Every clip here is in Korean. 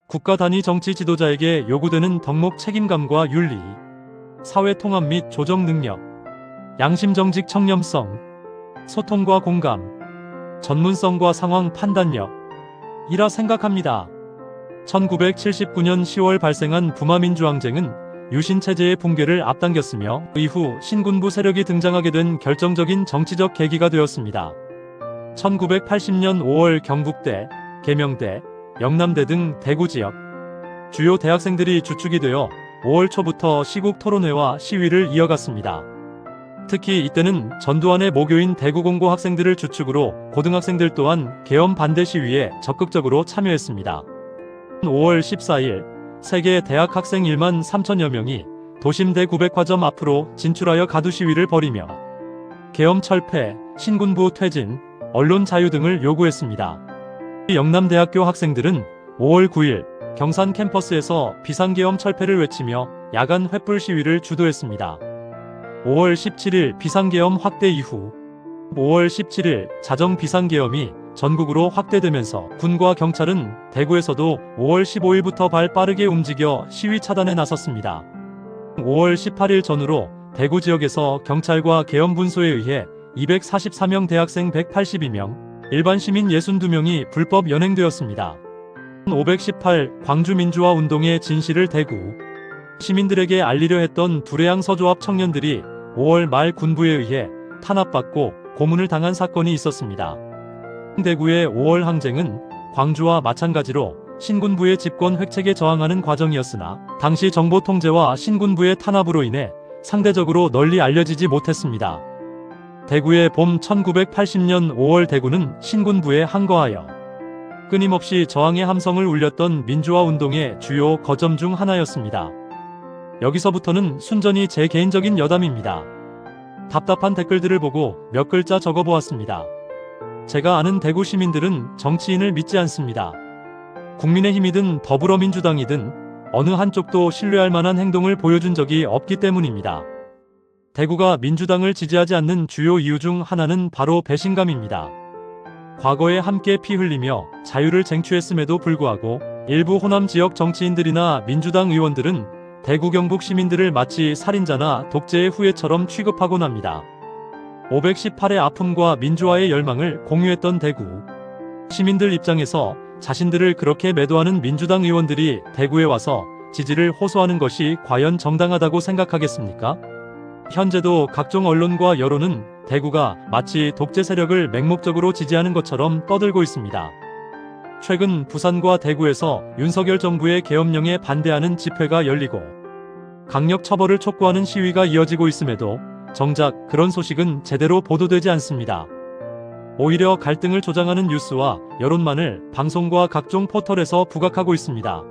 국가 단위 정치 지도자에게 요구되는 덕목 책임감과 윤리, 사회 통합 및 조정 능력, 양심 정직 청렴성, 소통과 공감, 전문성과 상황 판단력 이라 생각합니다. 1979년 10월 발생한 부마민주항쟁은 유신체제의 붕괴를 앞당겼으며 이후 신군부 세력이 등장하게 된 결정적인 정치적 계기가 되었습니다. 1980년 5월 경북대, 계명대, 영남대 등 대구 지역 주요 대학생들이 주축이 되어 5월 초부터 시국 토론회와 시위를 이어갔습니다. 특히 이때는 전두환의 모교인 대구공고 학생들을 주축으로 고등학생들 또한 계엄 반대 시위에 적극적으로 참여했습니다. 5월 14일 세계 대학 학생 1만 3천여 명이 도심 대900화점 앞으로 진출하여 가두 시위를 벌이며 계엄 철폐, 신군부 퇴진, 언론 자유 등을 요구했습니다. 영남대학교 학생들은 5월 9일 경산 캠퍼스에서 비상계엄 철폐를 외치며 야간 횃불 시위를 주도했습니다. 5월 17일 비상계엄 확대 이후 5월 17일 자정 비상계엄이 전국으로 확대되면서 군과 경찰은 대구에서도 5월 15일부터 발 빠르게 움직여 시위 차단에 나섰습니다. 5월 18일 전후로 대구 지역에서 경찰과 계엄 분소에 의해 244명 대학생 182명, 일반 시민 62명이 불법 연행되었습니다. 518 광주민주화 운동의 진실을 대구 시민들에게 알리려 했던 불해양 서조합 청년들이 5월 말 군부에 의해 탄압받고 고문을 당한 사건이 있었습니다. 대구의 5월 항쟁은 광주와 마찬가지로 신군부의 집권 획책에 저항하는 과정이었으나 당시 정보 통제와 신군부의 탄압으로 인해 상대적으로 널리 알려지지 못했습니다. 대구의 봄 1980년 5월 대구는 신군부에 항거하여 끊임없이 저항의 함성을 울렸던 민주화 운동의 주요 거점 중 하나였습니다. 여기서부터는 순전히 제 개인적인 여담입니다. 답답한 댓글들을 보고 몇 글자 적어보았습니다. 제가 아는 대구 시민들은 정치인을 믿지 않습니다. 국민의힘이든 더불어민주당이든 어느 한쪽도 신뢰할 만한 행동을 보여준 적이 없기 때문입니다. 대구가 민주당을 지지하지 않는 주요 이유 중 하나는 바로 배신감입니다. 과거에 함께 피 흘리며 자유를 쟁취했음에도 불구하고 일부 호남 지역 정치인들이나 민주당 의원들은 대구 경북 시민들을 마치 살인자나 독재의 후예처럼 취급하곤 합니다. 518의 아픔과 민주화의 열망을 공유했던 대구 시민들 입장에서 자신들을 그렇게 매도하는 민주당 의원들이 대구에 와서 지지를 호소하는 것이 과연 정당하다고 생각하겠습니까? 현재도 각종 언론과 여론은 대구가 마치 독재 세력을 맹목적으로 지지하는 것처럼 떠들고 있습니다. 최근 부산과 대구에서 윤석열 정부의 계엄령에 반대하는 집회가 열리고 강력 처벌을 촉구하는 시위가 이어지고 있음에도 정작 그런 소식은 제대로 보도되지 않습니다. 오히려 갈등을 조장하는 뉴스와 여론만을 방송과 각종 포털에서 부각하고 있습니다.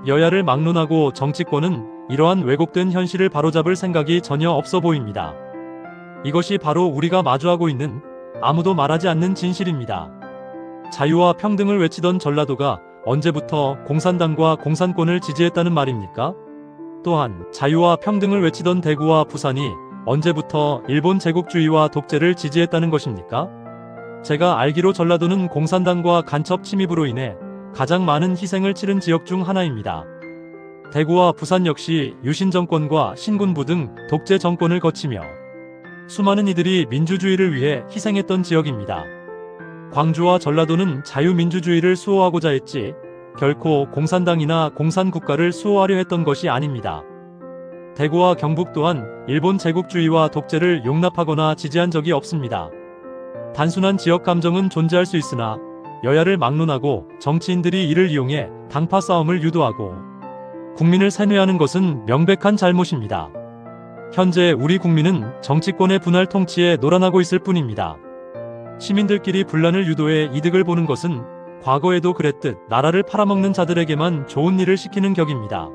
여야를 막론하고 정치권은 이러한 왜곡된 현실을 바로잡을 생각이 전혀 없어 보입니다. 이것이 바로 우리가 마주하고 있는 아무도 말하지 않는 진실입니다. 자유와 평등을 외치던 전라도가 언제부터 공산당과 공산권을 지지했다는 말입니까? 또한 자유와 평등을 외치던 대구와 부산이 언제부터 일본 제국주의와 독재를 지지했다는 것입니까? 제가 알기로 전라도는 공산당과 간첩 침입으로 인해 가장 많은 희생을 치른 지역 중 하나입니다. 대구와 부산 역시 유신 정권과 신군부 등 독재 정권을 거치며 수많은 이들이 민주주의를 위해 희생했던 지역입니다. 광주와 전라도는 자유민주주의를 수호하고자 했지 결코 공산당이나 공산국가를 수호하려 했던 것이 아닙니다. 대구와 경북 또한 일본 제국주의와 독재를 용납하거나 지지한 적이 없습니다. 단순한 지역 감정은 존재할 수 있으나 여야를 막론하고 정치인들이 이를 이용해 당파 싸움을 유도하고 국민을 세뇌하는 것은 명백한 잘못입니다. 현재 우리 국민은 정치권의 분할 통치에 놀아나고 있을 뿐입니다. 시민들끼리 분란을 유도해 이득을 보는 것은 과거에도 그랬듯 나라를 팔아먹는 자들에게만 좋은 일을 시키는 격입니다.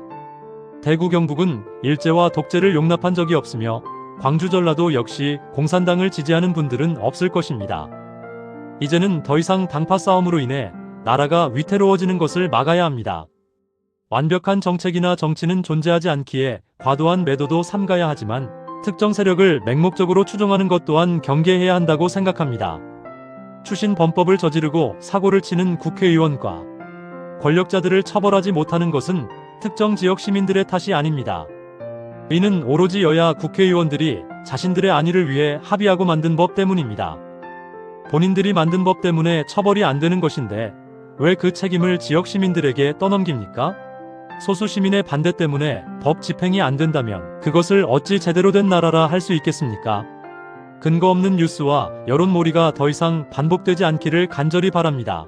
대구 경북은 일제와 독재를 용납한 적이 없으며 광주 전라도 역시 공산당을 지지하는 분들은 없을 것입니다. 이제는 더 이상 당파 싸움으로 인해 나라가 위태로워지는 것을 막아야 합니다. 완벽한 정책이나 정치는 존재하지 않기에 과도한 매도도 삼가야 하지만 특정 세력을 맹목적으로 추종하는 것 또한 경계해야 한다고 생각합니다. 추신 범법을 저지르고 사고를 치는 국회의원과 권력자들을 처벌하지 못하는 것은 특정 지역 시민들의 탓이 아닙니다. 이는 오로지 여야 국회의원들이 자신들의 안위를 위해 합의하고 만든 법 때문입니다. 본인들이 만든 법 때문에 처벌이 안 되는 것인데 왜 그 책임을 지역 시민들에게 떠넘깁니까? 소수 시민의 반대 때문에 법 집행이 안 된다면 그것을 어찌 제대로 된 나라라 할 수 있겠습니까? 근거 없는 뉴스와 여론몰이가 더 이상 반복되지 않기를 간절히 바랍니다.